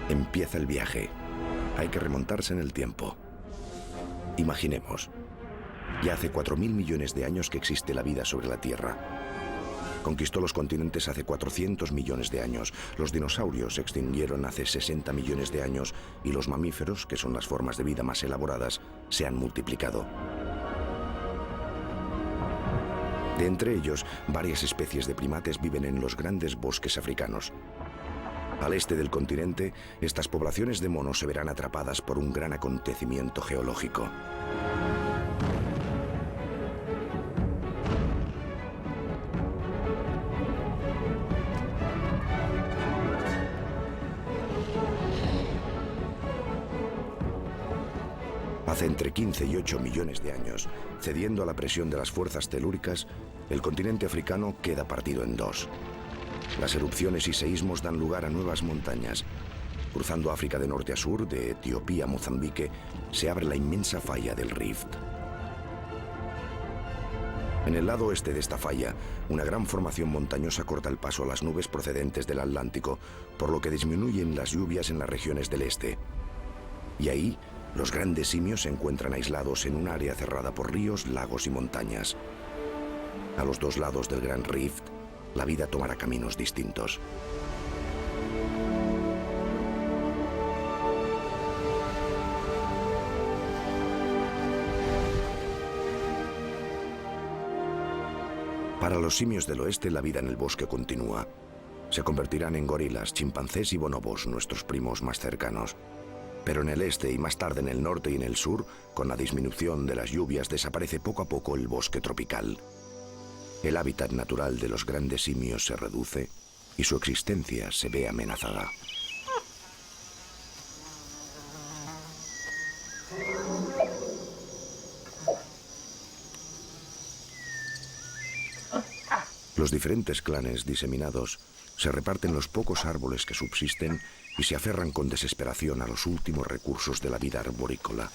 Empieza el viaje. Hay que remontarse en el tiempo. Imaginemos, ya hace 4.000 millones de años que existe la vida sobre la Tierra. Conquistó los continentes hace 400 millones de años. Los dinosaurios se extinguieron hace 60 millones de años y los mamíferos, que son las formas de vida más elaboradas, se han multiplicado. De entre ellos, varias especies de primates viven en los grandes bosques africanos. Al este del continente, estas poblaciones de monos se verán atrapadas por un gran acontecimiento geológico. Hace entre 15 y 8 millones de años, cediendo a la presión de las fuerzas telúricas, el continente africano queda partido en dos. Las erupciones y seísmos dan lugar a nuevas montañas. Cruzando África de norte a sur, de Etiopía a Mozambique, se abre la inmensa falla del Rift. En el lado oeste de esta falla, una gran formación montañosa corta el paso a las nubes procedentes del Atlántico, por lo que disminuyen las lluvias en las regiones del este. Y ahí, los grandes simios se encuentran aislados en un área cerrada por ríos, lagos y montañas. A los dos lados del Gran Rift, la vida tomará caminos distintos. Para los simios del oeste, la vida en el bosque continúa. Se convertirán en gorilas, chimpancés y bonobos, nuestros primos más cercanos. Pero en el este y más tarde en el norte y en el sur, con la disminución de las lluvias, desaparece poco a poco el bosque tropical. El hábitat natural de los grandes simios se reduce y su existencia se ve amenazada. Los diferentes clanes diseminados se reparten los pocos árboles que subsisten y se aferran con desesperación a los últimos recursos de la vida arborícola.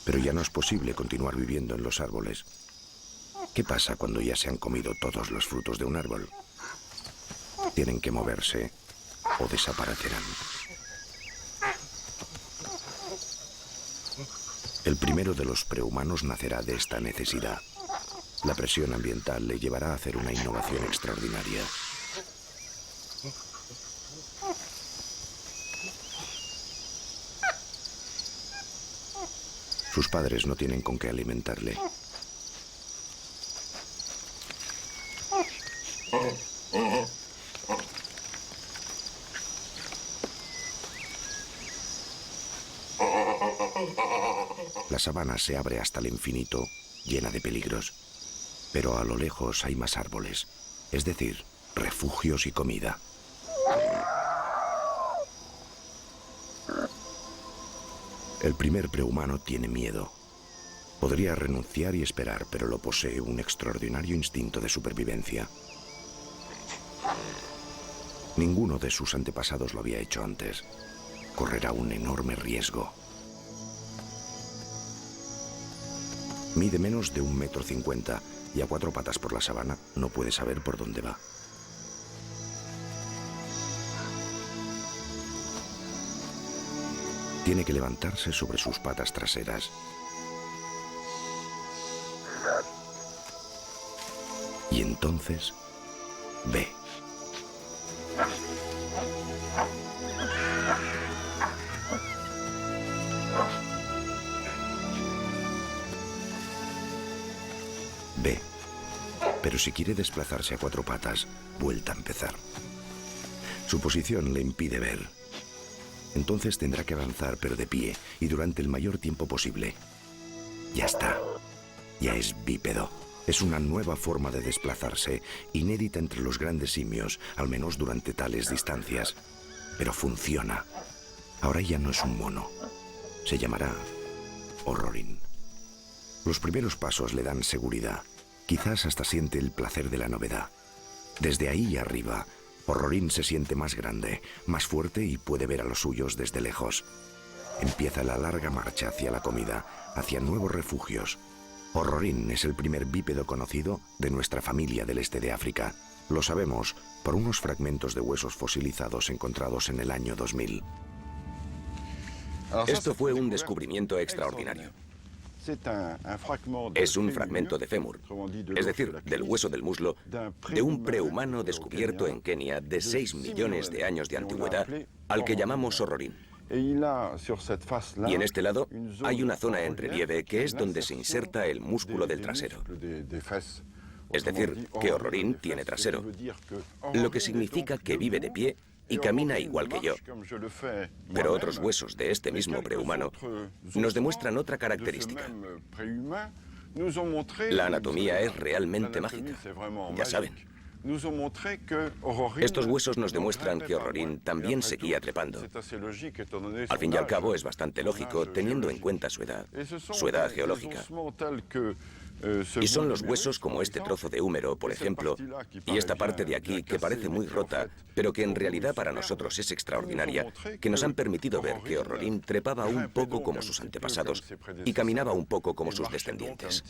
Pero ya no es posible continuar viviendo en los árboles. ¿Qué pasa cuando ya se han comido todos los frutos de un árbol? Tienen que moverse o desaparecerán. El primero de los prehumanos nacerá de esta necesidad. La presión ambiental le llevará a hacer una innovación extraordinaria. Sus padres no tienen con qué alimentarle. La sabana se abre hasta el infinito, llena de peligros. Pero a lo lejos hay más árboles, es decir, refugios y comida. El primer prehumano tiene miedo. Podría renunciar y esperar, pero lo posee un extraordinario instinto de supervivencia. Ninguno de sus antepasados lo había hecho antes. Correrá un enorme riesgo. Mide menos de 1,50 m y a 4 patas por la sabana no puede saber por dónde va. Tiene que levantarse sobre sus patas traseras. Y entonces ve. Ve. Pero si quiere desplazarse a 4 patas, vuelta a empezar. Su posición le impide ver. Entonces tendrá que avanzar, pero de pie, y durante el mayor tiempo posible. Ya está. Ya es bípedo. Es una nueva forma de desplazarse, inédita entre los grandes simios, al menos durante tales distancias. pero funciona. Ahora ya no es un mono. Se llamará Orrorin. Los primeros pasos le dan seguridad. Quizás hasta siente el placer de la novedad. Desde ahí arriba, Orrorin se siente más grande, más fuerte y puede ver a los suyos desde lejos. Empieza la larga marcha hacia la comida, hacia nuevos refugios. Orrorin es el primer bípedo conocido de nuestra familia del este de África. Lo sabemos por unos fragmentos de huesos fosilizados encontrados en el año 2000. Esto fue un descubrimiento extraordinario. Es un fragmento de fémur, es decir, del hueso del muslo, de un prehumano descubierto en Kenia de 6 millones de años de antigüedad, al que llamamos Orrorin. Y en este lado hay una zona en relieve que es donde se inserta el músculo del trasero. Es decir, que Orrorin tiene trasero, lo que significa que vive de pie y camina igual que yo. Pero otros huesos de este mismo prehumano nos demuestran otra característica. La anatomía es realmente mágica, ya saben. Estos huesos nos demuestran que Orrorin también seguía trepando. Al fin y al cabo es bastante lógico, teniendo en cuenta su edad geológica. Y son los huesos como este trozo de húmero, por ejemplo, y esta parte de aquí que parece muy rota, pero que en realidad para nosotros es extraordinaria, que nos han permitido ver que Orrorin trepaba un poco como sus antepasados y caminaba un poco como sus descendientes.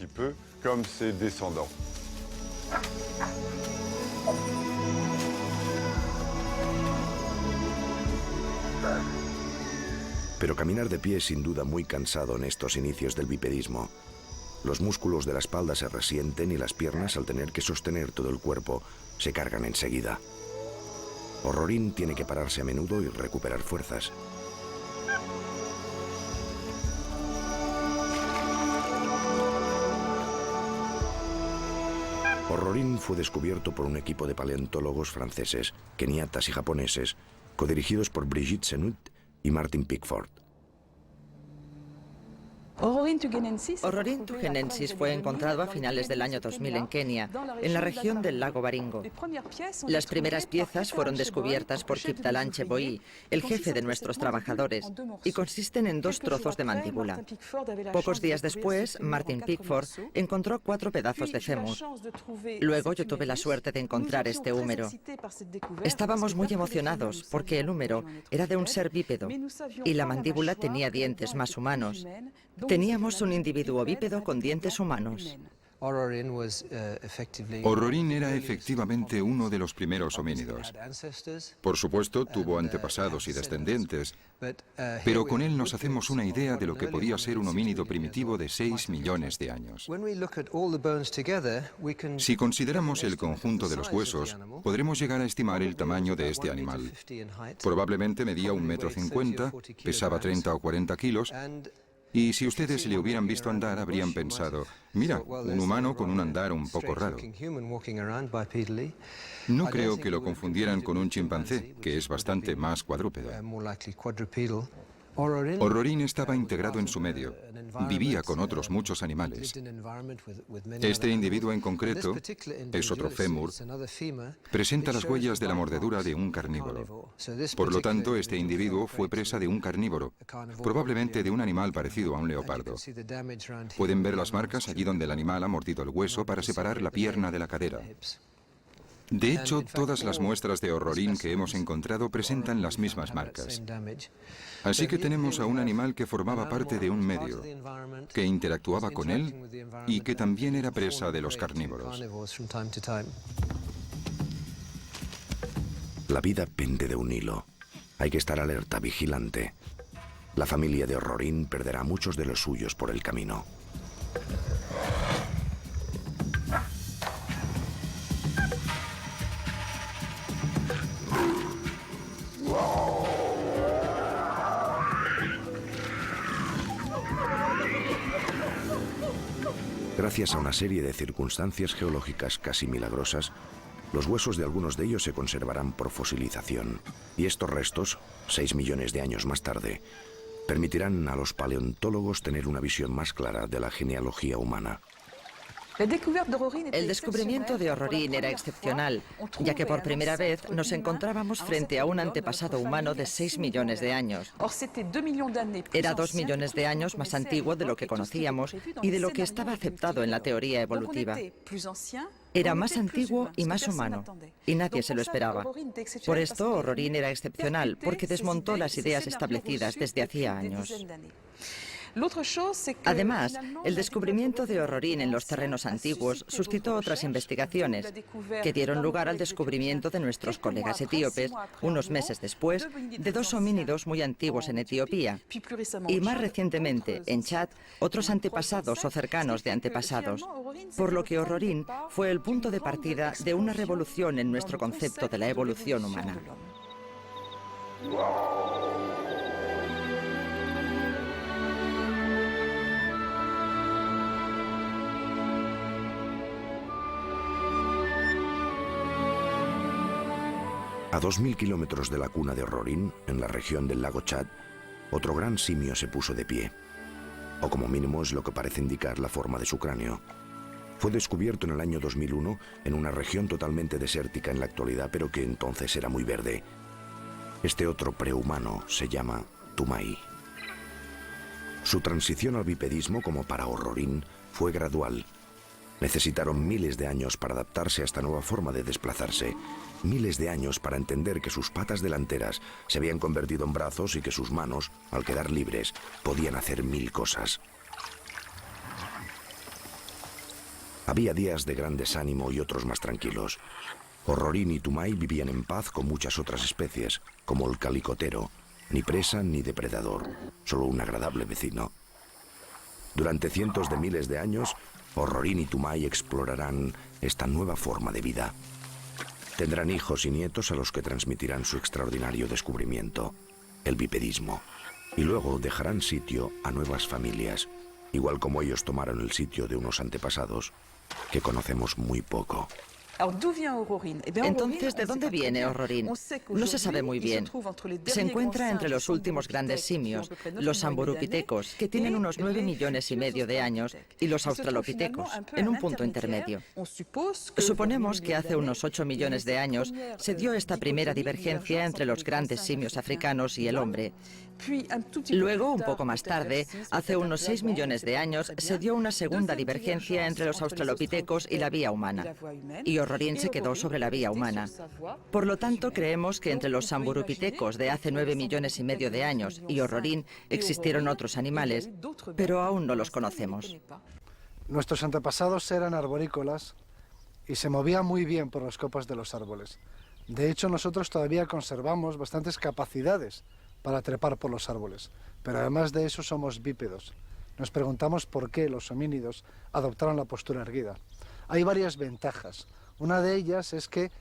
Pero caminar de pie es sin duda muy cansado en estos inicios del bipedismo. Los músculos de la espalda se resienten y las piernas, al tener que sostener todo el cuerpo, se cargan enseguida. Orrorin tiene que pararse a menudo y recuperar fuerzas. Orrorin fue descubierto por un equipo de paleontólogos franceses, keniatas y japoneses, codirigidos por Brigitte Senut y Martin Pickford. Orrorin tugenensis fue encontrado a finales del año 2000 en Kenia, en la región del lago Baringo. Las primeras piezas fueron descubiertas por Kiptalan Cheboyi, el jefe de nuestros trabajadores, y consisten en 2 trozos de mandíbula. Pocos días después, Martin Pickford encontró 4 pedazos de fémur. Luego yo tuve la suerte de encontrar este húmero. Estábamos muy emocionados porque el húmero era de un ser bípedo y la mandíbula tenía dientes más humanos. Teníamos un individuo bípedo con dientes humanos. Orrorin era efectivamente uno de los primeros homínidos. Por supuesto, tuvo antepasados y descendientes, pero con él nos hacemos una idea de lo que podía ser un homínido primitivo de 6 millones de años. Si consideramos el conjunto de los huesos, podremos llegar a estimar el tamaño de este animal. Probablemente medía 1,50 m, pesaba 30 o 40 kilos, y si ustedes le hubieran visto andar, habrían pensado, mira, un humano con un andar un poco raro. No creo que lo confundieran con un chimpancé, que es bastante más cuadrúpedo. Orrorin estaba integrado en su medio. Vivía con otros muchos animales. Este individuo en concreto, es otro fémur, presenta las huellas de la mordedura de un carnívoro. Por lo tanto, este individuo fue presa de un carnívoro, probablemente de un animal parecido a un leopardo. Pueden ver las marcas allí donde el animal ha mordido el hueso para separar la pierna de la cadera. De hecho, todas las muestras de Orrorin que hemos encontrado presentan las mismas marcas. Así que tenemos a un animal que formaba parte de un medio, que interactuaba con él y que también era presa de los carnívoros. La vida pende de un hilo. Hay que estar alerta, vigilante. La familia de Orrorin perderá muchos de los suyos por el camino. Gracias a una serie de circunstancias geológicas casi milagrosas, los huesos de algunos de ellos se conservarán por fosilización, y estos restos, 6 millones de años más tarde, permitirán a los paleontólogos tener una visión más clara de la genealogía humana. El descubrimiento de Orrorin era excepcional, ya que por primera vez nos encontrábamos frente a un antepasado humano de 6 millones de años. Era 2 millones de años más antiguo de lo que conocíamos y de lo que estaba aceptado en la teoría evolutiva. Era más antiguo y más humano, y nadie se lo esperaba. Por esto, Orrorin era excepcional, porque desmontó las ideas establecidas desde hacía años. Además, el descubrimiento de Orrorin en los terrenos antiguos suscitó otras investigaciones que dieron lugar al descubrimiento de nuestros colegas etíopes, unos meses después, de 2 homínidos muy antiguos en Etiopía y más recientemente, en Chad, otros antepasados o cercanos de antepasados, por lo que Orrorin fue el punto de partida de una revolución en nuestro concepto de la evolución humana. A 2000 kilómetros de la cuna de Orrorin, en la región del lago Chad, otro gran simio se puso de pie. O como mínimo es lo que parece indicar la forma de su cráneo. Fue descubierto en el año 2001 en una región totalmente desértica en la actualidad, pero que entonces era muy verde. Este otro prehumano se llama Tumai. Su transición al bipedismo, como para Orrorin, fue gradual. Necesitaron miles de años para adaptarse a esta nueva forma de desplazarse. Miles de años para entender que sus patas delanteras se habían convertido en brazos y que sus manos, al quedar libres, podían hacer 1000 cosas. Había días de gran desánimo y otros más tranquilos. Orrorin y Tumai vivían en paz con muchas otras especies, como el calicotero, ni presa ni depredador, solo un agradable vecino. Durante cientos de miles de años, Orrorin y Tumai explorarán esta nueva forma de vida. Tendrán hijos y nietos a los que transmitirán su extraordinario descubrimiento, el bipedismo, y luego dejarán sitio a nuevas familias, igual como ellos tomaron el sitio de unos antepasados que conocemos muy poco. Entonces, ¿de dónde viene Orrorin? No se sabe muy bien. Se encuentra entre los últimos grandes simios, los samburupithecos, que tienen unos 9 millones y medio de años, y los australopithecos, en un punto intermedio. Suponemos que hace unos 8 millones de años se dio esta primera divergencia entre los grandes simios africanos y el hombre. Luego, un poco más tarde, hace unos 6 millones de años, se dio una segunda divergencia entre los australopithecos y la vía humana. Y Orrorin se quedó sobre la vía humana. Por lo tanto, creemos que entre los samburupithecos de hace 9 millones y medio de años y Orrorin existieron otros animales, pero aún no los conocemos. Nuestros antepasados eran arborícolas y se movían muy bien por las copas de los árboles. De hecho, nosotros todavía conservamos bastantes capacidades para trepar por los árboles, pero además de eso somos bípedos. Nos preguntamos por qué los homínidos adoptaron la postura erguida. Hay varias ventajas. Una de ellas es que